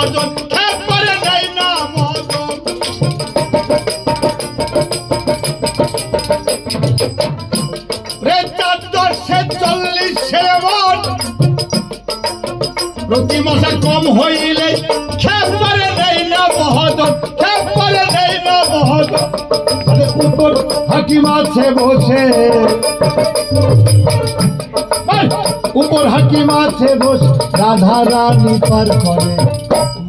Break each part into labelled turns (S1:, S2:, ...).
S1: মহাজন একবারে দেয় না মহাজন রে 4-10-40 বার প্রতি মাসে কম হইলে একবারে দেয় না মহাজন একবারে দেয় না মহাজন উপর হাকিম আছে বসে উপর হাকিম আছে বসে রাধা রানী পার করে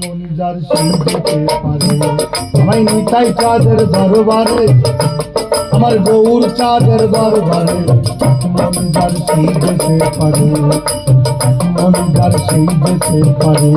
S1: মনিজার সেই যেতে পারে আমায় নিতাই চাঁদের দরবারে আমার গৌর চাঁদের দরবারে মনিজার সেই যেতে পারে মনিজার সেই যেতে পারে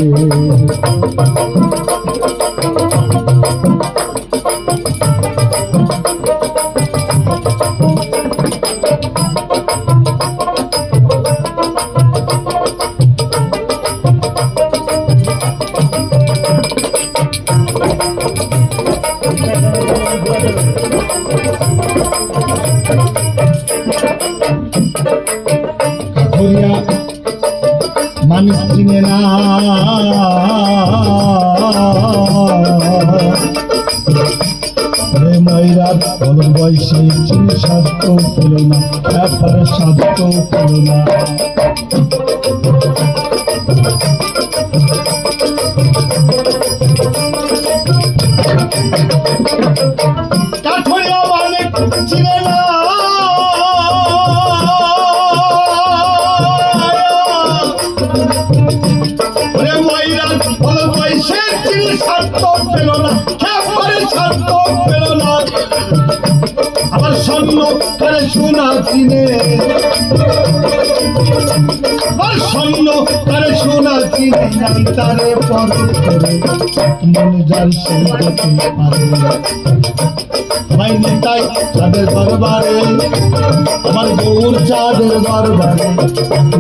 S1: মানুষ চিনে না ময়রার বলন বয়সে চিনি স্বার্থ পেল না একবারে স্বার্থ পেল না কাঠুরিয়া মালিক চিনে না আবার স্বর্ণ করে সোনা চিনে আর স্বর্ণ করে সোনা চিনে নাই তারে পরে মনে যার সেই যেতে পারে ভাই নিতাই চাঁদের দরবারে আমার গৌর চাঁদের দরবারে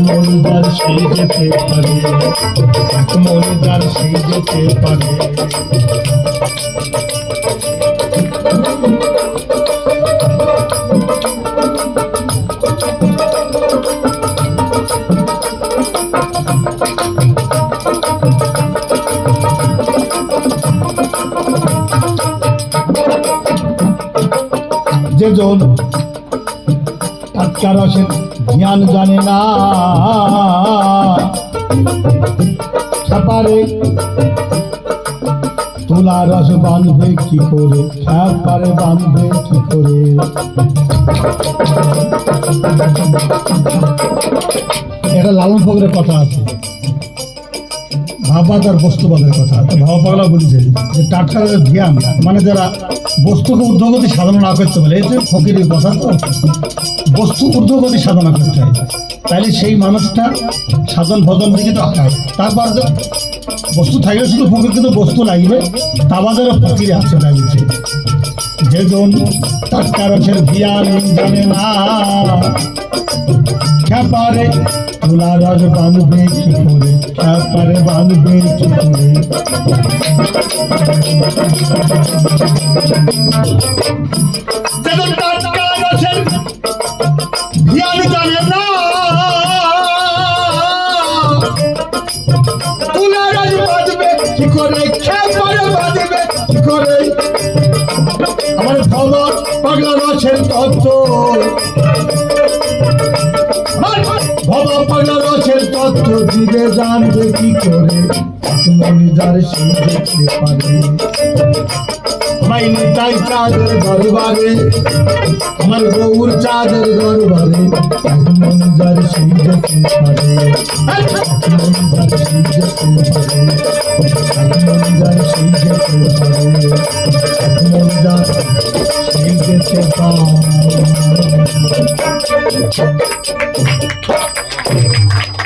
S1: মনে যার সেই যেতে পারে মনে যার সেই যেতে পারে যেজন টাটকা রসের জ্ঞান জানে না ছাপারে তুলা রস বাঁধবে কি করে ছাপারে বাঁধবে কি করে এটা লালন ফকরের কথা আছে ভাববাদ আর বস্তুবাদের কথা ভাবা পাগলা বলেছে যে টাটকা রসের জ্ঞান মানে যারা বস্তুকে ঊর্ধ্বগতি সাধনা না করতে পারে এই যে ফকিরের কথা তো বস্তু ঊর্ধ্বগতি সাধনা করতে হয় তাইলে সেই মানুষটা সাধন ভজন দিকে তো আঁকায় তারপর বস্তু থাকলে শুধু ফকির কিন্তু বস্তু লাগবে তা বাজারে ফকিরে আছে লাগছে যেজন টাটকা রসের জ্ঞান জানে না খ্যাপারে তুলা রস বাঁধবে কি করে খ্যাপারে বাঁধবে কি করে টাটকা রসের জ্ঞান জানে না তুলা রস বাঁধবে কি করে খ্যাপারে বাঁধবে কি করে আমার ভবন পাগলা রসের তত্ত্ব ভবা পাগলা রসের তত্ত্ব দিবে জানবে কি করে মনিজার সেই দেখতে পারে ভাই নিতাই চাঁদের দরবারে আমার গৌর চাঁদের দরবারে মনিজার সেই দেখতে পারে মনিজার সেই দেখতে পারে মনিজার সেই দেখতে পারে মনিজার সেই দেখতে পারে